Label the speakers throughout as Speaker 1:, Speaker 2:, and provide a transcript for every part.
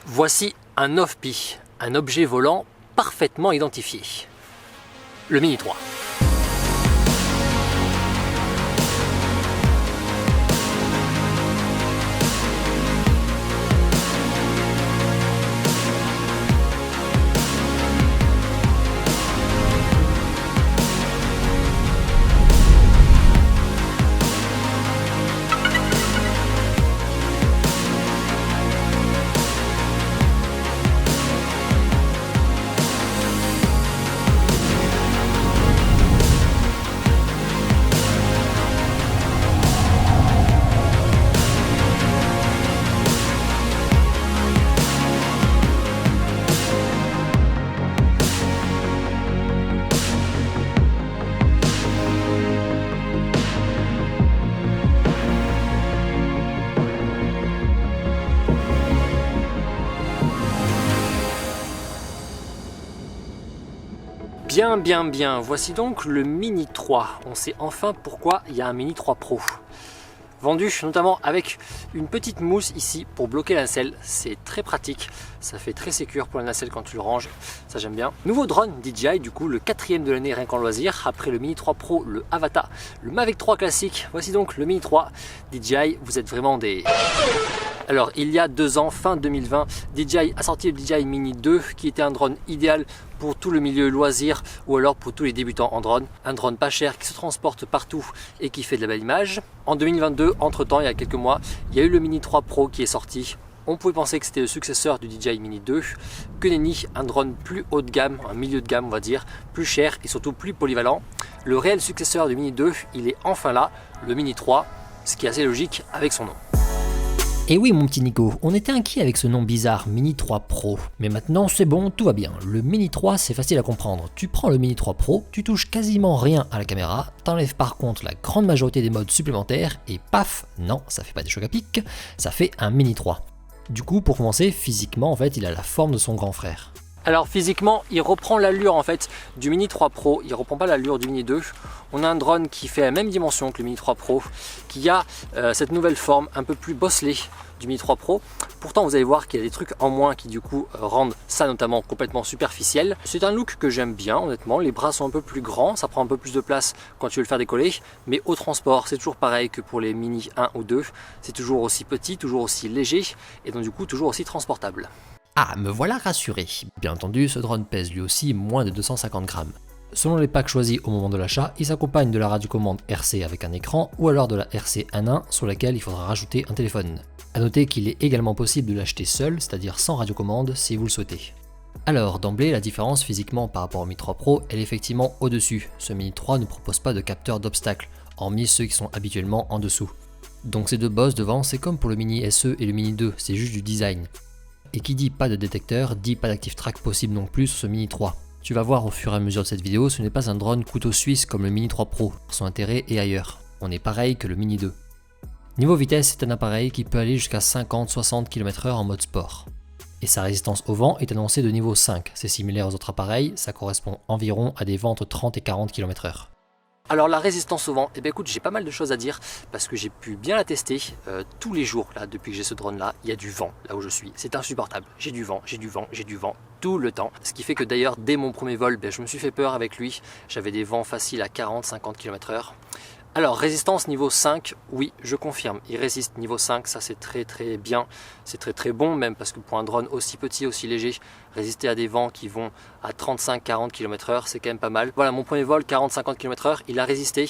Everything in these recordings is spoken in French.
Speaker 1: Voici un off-pi, un objet volant parfaitement identifié. Le Mini 3. Bien, voici donc le Mini 3. On sait enfin pourquoi il y a un Mini 3 Pro. Vendu notamment avec une petite mousse ici pour bloquer la nacelle, c'est très pratique, ça fait très sécure pour la nacelle quand tu le ranges, ça j'aime bien. Nouveau drone DJI, du coup le 4e de l'année rien qu'en loisir, après le Mini 3 Pro, le Avata, le Mavic 3 classique, voici donc le Mini 3. DJI, vous êtes vraiment des... Alors il y a 2 ans, fin 2020, DJI a sorti le DJI Mini 2 qui était un drone idéal pour tout le milieu loisir ou alors pour tous les débutants en drone. Un drone pas cher qui se transporte partout et qui fait de la belle image. En 2022, entre temps, il y a quelques mois, il y a eu le Mini 3 Pro qui est sorti. On pouvait penser que c'était le successeur du DJI Mini 2. Que nenni, un drone plus haut de gamme, un milieu de gamme on va dire, plus cher et surtout plus polyvalent. Le réel successeur du Mini 2, il est enfin là, le Mini 3, ce qui est assez logique avec son nom.
Speaker 2: Et oui mon petit Nico, on était inquiet avec ce nom bizarre Mini 3 Pro, mais maintenant c'est bon, tout va bien. Le Mini 3 c'est facile à comprendre, tu prends le Mini 3 Pro, tu touches quasiment rien à la caméra, t'enlèves par contre la grande majorité des modes supplémentaires et paf, non ça fait pas des chocs à pic, ça fait un Mini 3. Du coup pour commencer, physiquement en fait il a la forme de son grand frère.
Speaker 1: Alors physiquement, il reprend l'allure en fait du Mini 3 Pro, il reprend pas l'allure du Mini 2. On a un drone qui fait la même dimension que le Mini 3 Pro, qui a cette nouvelle forme un peu plus bosselée du Mini 3 Pro. Pourtant vous allez voir qu'il y a des trucs en moins qui du coup rendent ça notamment complètement superficiel. C'est un look que j'aime bien honnêtement, les bras sont un peu plus grands, ça prend un peu plus de place quand tu veux le faire décoller. Mais au transport c'est toujours pareil que pour les Mini 1 ou 2, c'est toujours aussi petit, toujours aussi léger et donc du coup toujours aussi transportable.
Speaker 2: Ah, me voilà rassuré. Bien entendu, ce drone pèse lui aussi moins de 250 grammes. Selon les packs choisis au moment de l'achat, il s'accompagne de la radiocommande RC avec un écran ou alors de la RC 1.1 sur laquelle il faudra rajouter un téléphone. A noter qu'il est également possible de l'acheter seul, c'est-à-dire sans radiocommande si vous le souhaitez. Alors, d'emblée, la différence physiquement par rapport au Mini 3 Pro, elle est effectivement au-dessus. Ce Mini 3 ne propose pas de capteur d'obstacles, hormis ceux qui sont habituellement en dessous. Donc ces deux bosses devant, c'est comme pour le Mini SE et le Mini 2, c'est juste du design. Et qui dit pas de détecteur, dit pas d'active track possible non plus sur ce Mini 3. Tu vas voir au fur et à mesure de cette vidéo, ce n'est pas un drone couteau suisse comme le Mini 3 Pro, son intérêt est ailleurs. On est pareil que le Mini 2. Niveau vitesse, c'est un appareil qui peut aller jusqu'à 50-60 km/h en mode sport. Et sa résistance au vent est annoncée de niveau 5, c'est similaire aux autres appareils, ça correspond environ à des vents entre 30 et 40 km/h.
Speaker 1: Alors la résistance au vent, eh bien écoute, j'ai pas mal de choses à dire parce que j'ai pu bien la tester tous les jours là depuis que j'ai ce drone là, il y a du vent là où je suis, c'est insupportable, j'ai du vent tout le temps, ce qui fait que d'ailleurs dès mon premier vol, je me suis fait peur avec lui, j'avais des vents faciles à 40-50 km/h. Alors résistance niveau 5, oui je confirme, il résiste niveau 5, ça c'est très bien, c'est très bon même parce que pour un drone aussi petit, aussi léger, résister à des vents qui vont à 35-40 km/h c'est quand même pas mal. Voilà mon premier vol 40-50 km/h, il a résisté.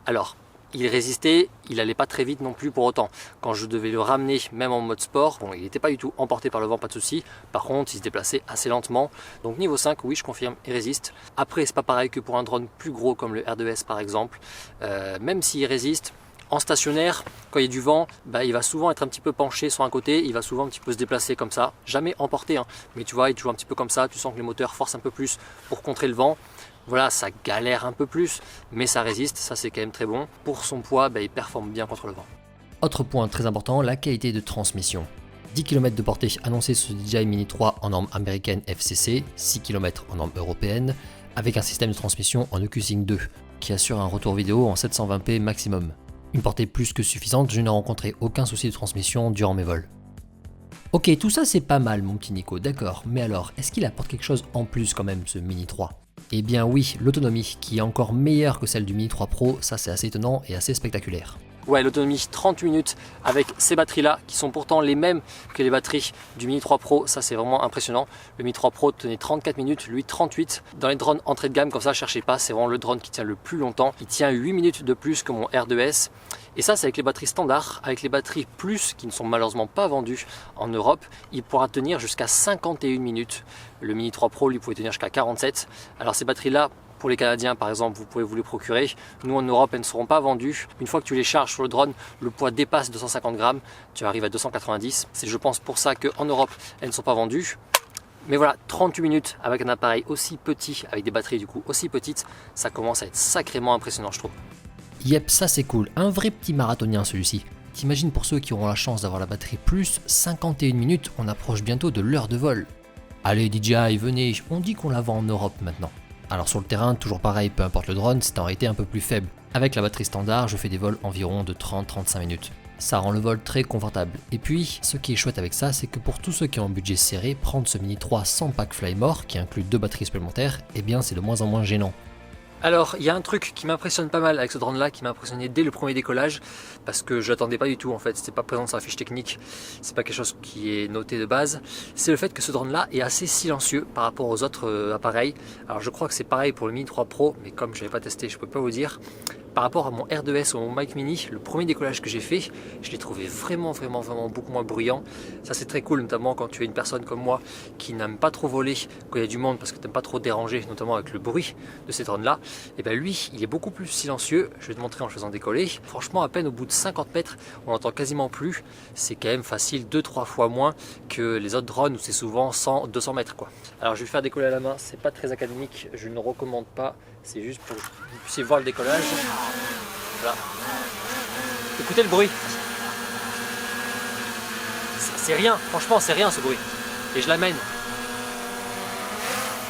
Speaker 1: Alors il résistait, il n'allait pas très vite non plus pour autant. Quand je devais le ramener, même en mode sport, bon, il n'était pas du tout emporté par le vent, pas de souci. Par contre, il se déplaçait assez lentement. Donc niveau 5, oui, je confirme, il résiste. Après, c'est pas pareil que pour un drone plus gros comme le R2S par exemple. Même s'il résiste, en stationnaire, quand il y a du vent, il va souvent être un petit peu penché sur un côté, il va souvent un petit peu se déplacer comme ça. Jamais emporté, hein, mais tu vois, il est toujours un petit peu comme ça. Tu sens que les moteurs forcent un peu plus pour contrer le vent. Voilà, ça galère un peu plus, mais ça résiste, ça c'est quand même très bon. Pour son poids, il performe bien contre le vent.
Speaker 2: Autre point très important, la qualité de transmission. 10 km de portée annoncée sur le DJI Mini 3 en norme américaine FCC, 6 km en norme européenne, avec un système de transmission en EcuSync 2, qui assure un retour vidéo en 720p maximum. Une portée plus que suffisante, je n'ai rencontré aucun souci de transmission durant mes vols. Ok, tout ça c'est pas mal mon petit Nico, d'accord, mais alors, est-ce qu'il apporte quelque chose en plus quand même ce Mini 3? Eh bien oui, l'autonomie, qui est encore meilleure que celle du Mini 3 Pro, ça c'est assez étonnant et assez spectaculaire.
Speaker 1: Ouais, l'autonomie 30 minutes avec ces batteries-là, qui sont pourtant les mêmes que les batteries du Mini 3 Pro, ça c'est vraiment impressionnant. Le Mini 3 Pro tenait 34 minutes, lui 38. Dans les drones entrée de gamme, comme ça, cherchez pas, c'est vraiment le drone qui tient le plus longtemps. Il tient 8 minutes de plus que mon R2S. Et ça, c'est avec les batteries standards. Avec les batteries plus, qui ne sont malheureusement pas vendues en Europe, il pourra tenir jusqu'à 51 minutes. Le Mini 3 Pro, lui, pouvait tenir jusqu'à 47. Alors ces batteries-là, pour les Canadiens par exemple, vous pouvez vous les procurer. Nous en Europe, elles ne seront pas vendues. Une fois que tu les charges sur le drone, le poids dépasse 250 grammes. Tu arrives à 290. C'est je pense pour ça qu'en Europe, elles ne sont pas vendues. Mais voilà, 38 minutes avec un appareil aussi petit, avec des batteries du coup aussi petites, ça commence à être sacrément impressionnant je trouve.
Speaker 2: Yep, ça c'est cool, un vrai petit marathonien celui-ci. T'imagines pour ceux qui auront la chance d'avoir la batterie plus, 51 minutes, on approche bientôt de l'heure de vol. Allez DJI, venez, on dit qu'on la vend en Europe maintenant. Alors sur le terrain, toujours pareil, peu importe le drone, c'est en réalité un peu plus faible. Avec la batterie standard, je fais des vols environ de 30-35 minutes. Ça rend le vol très confortable. Et puis, ce qui est chouette avec ça, c'est que pour tous ceux qui ont un budget serré, prendre ce Mini 3 sans pack Flymore, qui inclut 2 batteries supplémentaires, eh bien c'est de moins en moins gênant.
Speaker 1: Alors, il y a un truc qui m'impressionne pas mal avec ce drone-là, qui m'a impressionné dès le premier décollage, parce que je l'attendais pas du tout en fait, c'était pas présent sur la fiche technique, c'est pas quelque chose qui est noté de base, c'est le fait que ce drone-là est assez silencieux par rapport aux autres appareils. Alors je crois que c'est pareil pour le Mini 3 Pro, mais comme je l'avais pas testé, je peux pas vous dire. Par rapport à mon R2S ou mon Mavic Mini, le premier décollage que j'ai fait, je l'ai trouvé vraiment beaucoup moins bruyant. Ça c'est très cool, notamment quand tu es une personne comme moi qui n'aime pas trop voler quand il y a du monde parce que tu n'aimes pas trop déranger, notamment avec le bruit de ces drones là. Et bien lui, il est beaucoup plus silencieux. Je vais te montrer en le faisant décoller. Franchement, à peine au bout de 50 mètres, on n'entend quasiment plus. C'est quand même facile 2-3 fois moins que les autres drones où c'est souvent 100-200 mètres quoi. Alors je vais faire décoller à la main, c'est pas très académique, je ne le recommande pas. C'est juste pour que vous puissiez voir le décollage. Voilà. Écoutez le bruit. C'est rien, franchement c'est rien ce bruit. Et je l'amène.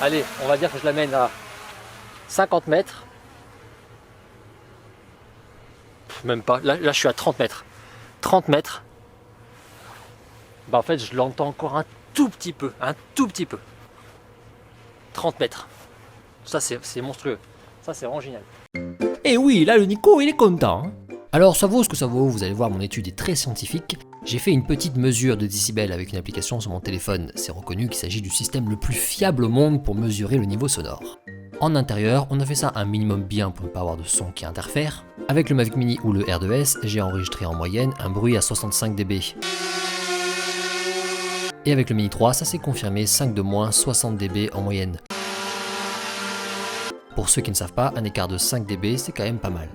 Speaker 1: Allez, on va dire que je l'amène à 50 mètres. Même pas, là je suis à 30 mètres. 30 mètres. Bah en fait je l'entends encore un tout petit peu. 30 mètres. Ça c'est monstrueux. Ça c'est vraiment génial.
Speaker 2: Et oui, là le Nico il est content. Hein. Alors ça vaut ce que ça vaut, vous allez voir mon étude est très scientifique. J'ai fait une petite mesure de décibels avec une application sur mon téléphone. C'est reconnu qu'il s'agit du système le plus fiable au monde pour mesurer le niveau sonore. En intérieur, on a fait ça un minimum bien pour ne pas avoir de son qui interfère. Avec le Mavic Mini ou le R2S, j'ai enregistré en moyenne un bruit à 65 dB. Et avec le Mini 3, ça s'est confirmé 5 de moins, 60 dB en moyenne. Pour ceux qui ne savent pas, un écart de 5 dB, c'est quand même pas mal.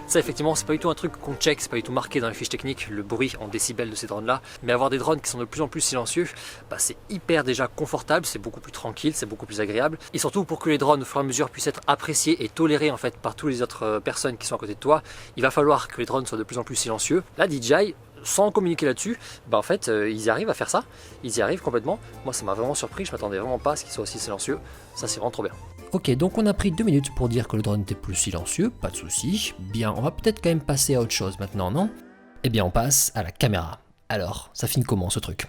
Speaker 1: Ça effectivement c'est pas du tout un truc qu'on check, c'est pas du tout marqué dans les fiches techniques le bruit en décibels de ces drones là, mais avoir des drones qui sont de plus en plus silencieux, bah, c'est hyper déjà confortable, c'est beaucoup plus tranquille, c'est beaucoup plus agréable, et surtout pour que les drones au fur et à mesure puissent être appréciés et tolérés en fait par toutes les autres personnes qui sont à côté de toi, il va falloir que les drones soient de plus en plus silencieux. La DJI, sans communiquer là-dessus, bah en fait ils y arrivent à faire ça, ils y arrivent complètement. Moi ça m'a vraiment surpris, je m'attendais vraiment pas à ce qu'ils soient aussi silencieux, ça c'est vraiment trop bien.
Speaker 2: Ok, donc on a pris 2 minutes pour dire que le drone était plus silencieux, pas de soucis. Bien, on va peut-être quand même passer à autre chose maintenant, non? Eh bien, on passe à la caméra. Alors, ça finit comment ce truc?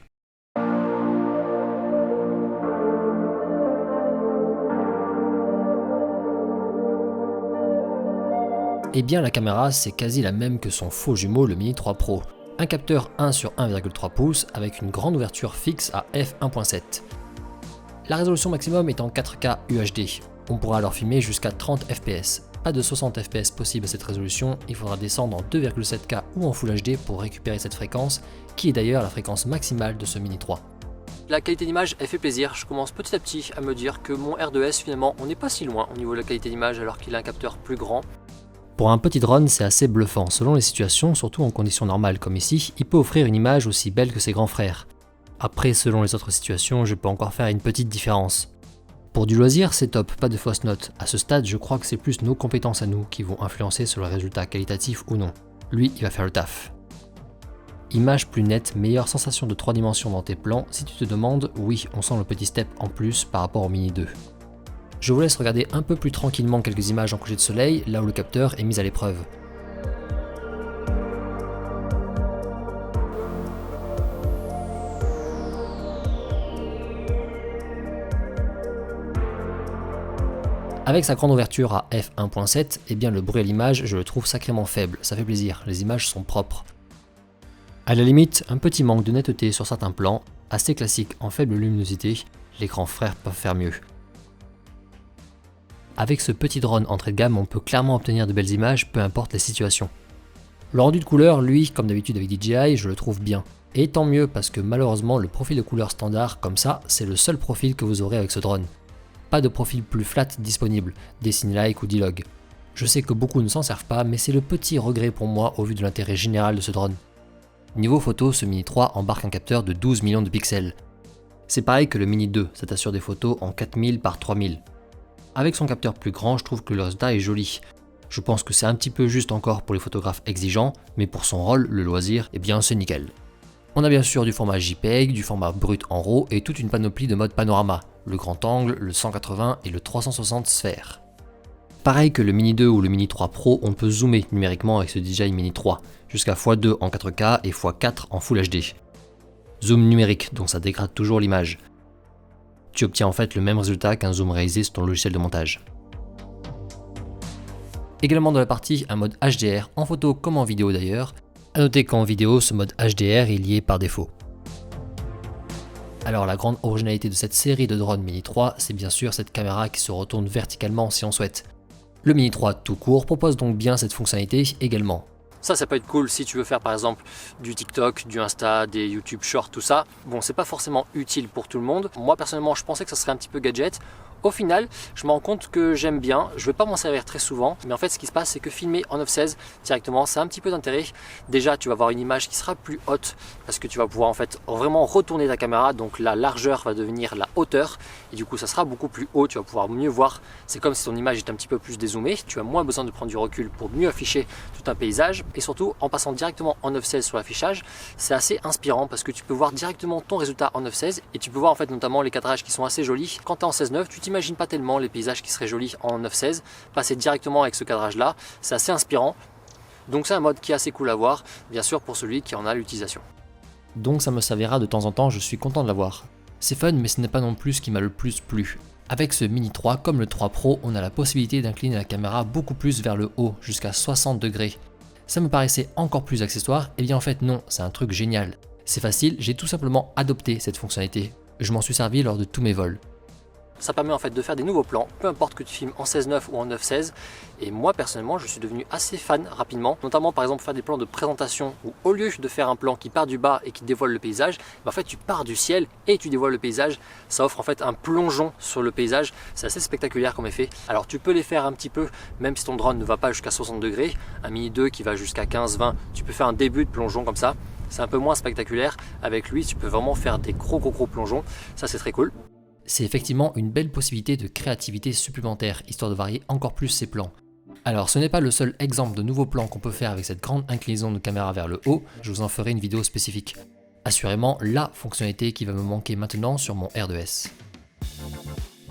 Speaker 2: Eh bien, la caméra, c'est quasi la même que son faux jumeau, le Mini 3 Pro. Un capteur 1 sur 1,3 pouces avec une grande ouverture fixe à f1.7. La résolution maximum est en 4K UHD. On pourra alors filmer jusqu'à 30 fps. Pas de 60 fps possible à cette résolution, il faudra descendre en 2,7K ou en Full HD pour récupérer cette fréquence, qui est d'ailleurs la fréquence maximale de ce Mini 3.
Speaker 1: La qualité d'image, elle fait plaisir. Je commence petit à petit à me dire que mon R2S, finalement, on n'est pas si loin au niveau de la qualité d'image alors qu'il a un capteur plus grand.
Speaker 2: Pour un petit drone, c'est assez bluffant. Selon les situations, surtout en conditions normales comme ici, il peut offrir une image aussi belle que ses grands frères. Après, selon les autres situations, je peux encore faire une petite différence. Pour du loisir, c'est top, pas de fausses notes. À ce stade, je crois que c'est plus nos compétences à nous qui vont influencer sur le résultat qualitatif ou non. Lui, il va faire le taf. Image plus nette, meilleure sensation de 3 dimensions dans tes plans. Si tu te demandes, oui, on sent le petit step en plus par rapport au Mini 2. Je vous laisse regarder un peu plus tranquillement quelques images en coucher de soleil, là où le capteur est mis à l'épreuve. Avec sa grande ouverture à f1.7, eh bien le bruit à l'image, je le trouve sacrément faible, ça fait plaisir, les images sont propres. À la limite, un petit manque de netteté sur certains plans, assez classique en faible luminosité, les grands frères peuvent faire mieux. Avec ce petit drone entrée de gamme, on peut clairement obtenir de belles images, peu importe les situations. Le rendu de couleur, lui, comme d'habitude avec DJI, je le trouve bien. Et tant mieux parce que malheureusement le profil de couleur standard comme ça, c'est le seul profil que vous aurez avec ce drone. Pas de profil plus flat disponible, des Cinelike ou D-Log. Je sais que beaucoup ne s'en servent pas, mais c'est le petit regret pour moi au vu de l'intérêt général de ce drone. Niveau photo, ce Mini 3 embarque un capteur de 12 millions de pixels. C'est pareil que le Mini 2, ça t'assure des photos en 4000 par 3000. Avec son capteur plus grand, je trouve que le résultat est joli. Je pense que c'est un petit peu juste encore pour les photographes exigeants, mais pour son rôle, le loisir, eh bien c'est nickel. On a bien sûr du format JPEG, du format brut en RAW et toute une panoplie de modes panorama, le grand angle, le 180 et le 360 sphère. Pareil que le Mini 2 ou le Mini 3 Pro, on peut zoomer numériquement avec ce DJI Mini 3, jusqu'à x2 en 4K et x4 en Full HD. Zoom numérique, donc ça dégrade toujours l'image. Tu obtiens en fait le même résultat qu'un zoom réalisé sur ton logiciel de montage. Également dans la partie, un mode HDR, en photo comme en vidéo d'ailleurs. A noter qu'en vidéo, ce mode HDR il y est par défaut. Alors la grande originalité de cette série de drones Mini 3, c'est bien sûr cette caméra qui se retourne verticalement si on souhaite. Le Mini 3 tout court propose donc bien cette fonctionnalité également.
Speaker 1: Ça peut être cool si tu veux faire par exemple du TikTok, du Insta, des YouTube Shorts, tout ça. Bon, c'est pas forcément utile pour tout le monde. Moi personnellement, je pensais que ça serait un petit peu gadget. Au final, je me rends compte que j'aime bien, je ne vais pas m'en servir très souvent, mais en fait ce qui se passe c'est que filmer en 9/16 directement, c'est un petit peu d'intérêt. Déjà tu vas avoir une image qui sera plus haute parce que tu vas pouvoir en fait vraiment retourner ta caméra, donc la largeur va devenir la hauteur et du coup ça sera beaucoup plus haut, tu vas pouvoir mieux voir. C'est comme si ton image est un petit peu plus dézoomée, tu as moins besoin de prendre du recul pour mieux afficher tout un paysage et surtout en passant directement en 9/16 sur l'affichage, c'est assez inspirant parce que tu peux voir directement ton résultat en 9/16 et tu peux voir en fait notamment les cadrages qui sont assez jolis. Quand tu es en 16:9, tu t'imagines pas tellement les paysages qui seraient jolis en 9/16, passer directement avec ce cadrage là, c'est assez inspirant. Donc c'est un mode qui est assez cool à voir, bien sûr pour celui qui en a l'utilisation.
Speaker 2: Donc ça me servira de temps en temps, je suis content de l'avoir. C'est fun mais ce n'est pas non plus ce qui m'a le plus plu. Avec ce Mini 3 comme le 3 Pro, on a la possibilité d'incliner la caméra beaucoup plus vers le haut, jusqu'à 60 degrés. Ça me paraissait encore plus accessoire, et bien en fait non, c'est un truc génial. C'est facile, j'ai tout simplement adopté cette fonctionnalité. Je m'en suis servi lors de tous mes vols.
Speaker 1: Ça permet en fait de faire des nouveaux plans, peu importe que tu filmes en 16:9 ou en 9/16. Et moi personnellement, je suis devenu assez fan rapidement, notamment par exemple faire des plans de présentation où au lieu de faire un plan qui part du bas et qui dévoile le paysage, en fait tu pars du ciel et tu dévoiles le paysage. Ça offre en fait un plongeon sur le paysage, c'est assez spectaculaire comme effet. Alors tu peux les faire un petit peu, même si ton drone ne va pas jusqu'à 60 degrés, un Mini 2 qui va jusqu'à 15-20, tu peux faire un début de plongeon comme ça. C'est un peu moins spectaculaire, avec lui tu peux vraiment faire des gros plongeons, ça c'est très cool.
Speaker 2: C'est effectivement une belle possibilité de créativité supplémentaire, histoire de varier encore plus ses plans. Alors ce n'est pas le seul exemple de nouveaux plans qu'on peut faire avec cette grande inclinaison de caméra vers le haut, je vous en ferai une vidéo spécifique. Assurément la fonctionnalité qui va me manquer maintenant sur mon R2S.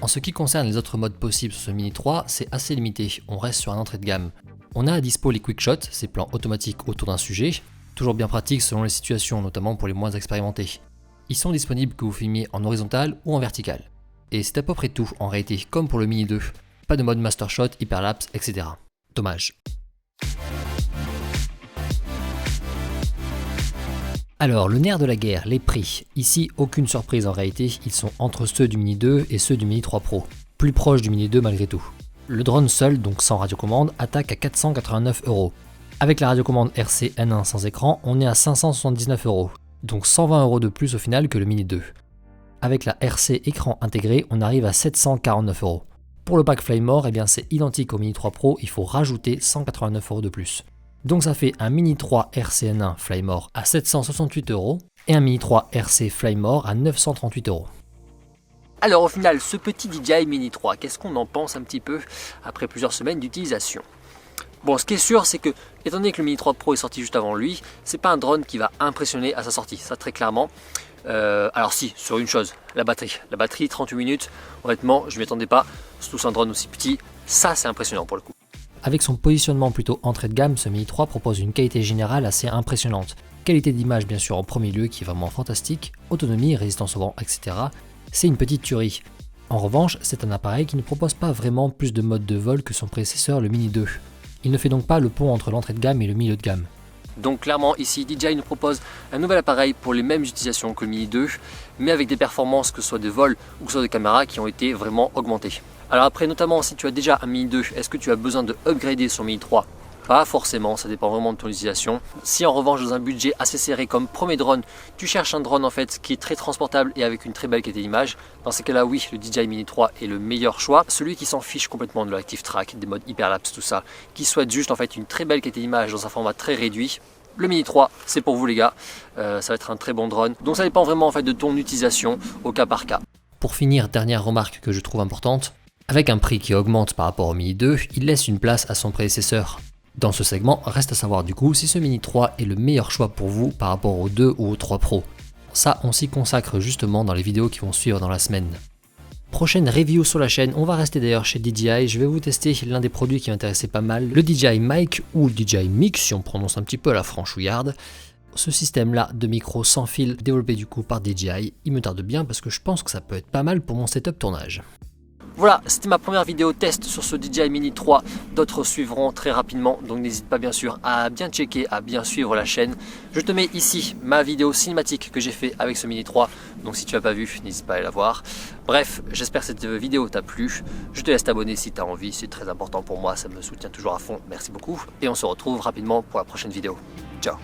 Speaker 2: En ce qui concerne les autres modes possibles sur ce Mini 3, c'est assez limité, on reste sur un entrée de gamme. On a à dispo les quick shots, ces plans automatiques autour d'un sujet, toujours bien pratiques selon les situations, notamment pour les moins expérimentés. Ils sont disponibles que vous filmiez en horizontal ou en vertical. Et c'est à peu près tout en réalité, comme pour le Mini 2. Pas de mode master shot, hyperlapse, etc. Dommage. Alors, le nerf de la guerre, les prix. Ici, aucune surprise en réalité, ils sont entre ceux du Mini 2 et ceux du Mini 3 Pro. Plus proches du Mini 2 malgré tout. Le drone seul, donc sans radiocommande, attaque à 489 €. Avec la radiocommande RC N1 sans écran, on est à 579 €. Donc 120 € de plus au final que le Mini 2. Avec la RC écran intégré, on arrive à 749 €. Pour le pack Flymore, eh bien c'est identique au Mini 3 Pro, il faut rajouter 189 € de plus. Donc ça fait un Mini 3 RC-N1 Flymore à 768 € et un Mini 3 RC Flymore à 938 €.
Speaker 1: Alors au final, ce petit DJI Mini 3, qu'est-ce qu'on en pense un petit peu après plusieurs semaines d'utilisation ? Bon, ce qui est sûr, c'est que, étant donné que le Mini 3 Pro est sorti juste avant lui, c'est pas un drone qui va impressionner à sa sortie, ça très clairement. Alors si, sur une chose, la batterie. La batterie, 38 minutes, honnêtement, je m'y attendais pas, surtout sur un drone aussi petit, ça c'est impressionnant pour le coup.
Speaker 2: Avec son positionnement plutôt entrée de gamme, ce Mini 3 propose une qualité générale assez impressionnante. Qualité d'image bien sûr en premier lieu qui est vraiment fantastique, autonomie, résistance au vent, etc. C'est une petite tuerie. En revanche, c'est un appareil qui ne propose pas vraiment plus de modes de vol que son prédécesseur le Mini 2. Il ne fait donc pas le pont entre l'entrée de gamme et le milieu de gamme.
Speaker 1: Donc clairement ici DJI nous propose un nouvel appareil pour les mêmes utilisations que le Mini 2, mais avec des performances que ce soit de vol ou que ce soit de caméra qui ont été vraiment augmentées. Alors après, notamment si tu as déjà un Mini 2, est-ce que tu as besoin de upgrader son Mini 3? Pas forcément, ça dépend vraiment de ton utilisation. Si en revanche dans un budget assez serré comme premier drone, tu cherches un drone en fait qui est très transportable et avec une très belle qualité d'image, dans ces cas-là oui, le DJI Mini 3 est le meilleur choix. Celui qui s'en fiche complètement de l'active track, des modes hyperlapse, tout ça, qui souhaite juste en fait une très belle qualité d'image dans un format très réduit, le Mini 3 c'est pour vous les gars, ça va être un très bon drone. Donc ça dépend vraiment en fait de ton utilisation au cas par cas.
Speaker 2: Pour finir, dernière remarque que je trouve importante, avec un prix qui augmente par rapport au Mini 2, il laisse une place à son prédécesseur. Dans ce segment, reste à savoir du coup si ce Mini 3 est le meilleur choix pour vous par rapport au 2 ou au 3 Pro. Ça, on s'y consacre justement dans les vidéos qui vont suivre dans la semaine. Prochaine review sur la chaîne, on va rester d'ailleurs chez DJI, je vais vous tester l'un des produits qui m'intéressait pas mal, le DJI Mic ou le DJI Mix si on prononce un petit peu à la franchouillarde. Ce système là de micro sans fil développé du coup par DJI, il me tarde bien parce que je pense que ça peut être pas mal pour mon setup tournage.
Speaker 1: Voilà, c'était ma première vidéo test sur ce DJI Mini 3, d'autres suivront très rapidement, donc n'hésite pas bien sûr à bien checker, à bien suivre la chaîne. Je te mets ici ma vidéo cinématique que j'ai fait avec ce Mini 3, donc si tu n'as pas vu, n'hésite pas à aller la voir. Bref, j'espère que cette vidéo t'a plu, je te laisse t'abonner si tu as envie, c'est très important pour moi, ça me soutient toujours à fond, merci beaucoup. Et on se retrouve rapidement pour la prochaine vidéo. Ciao.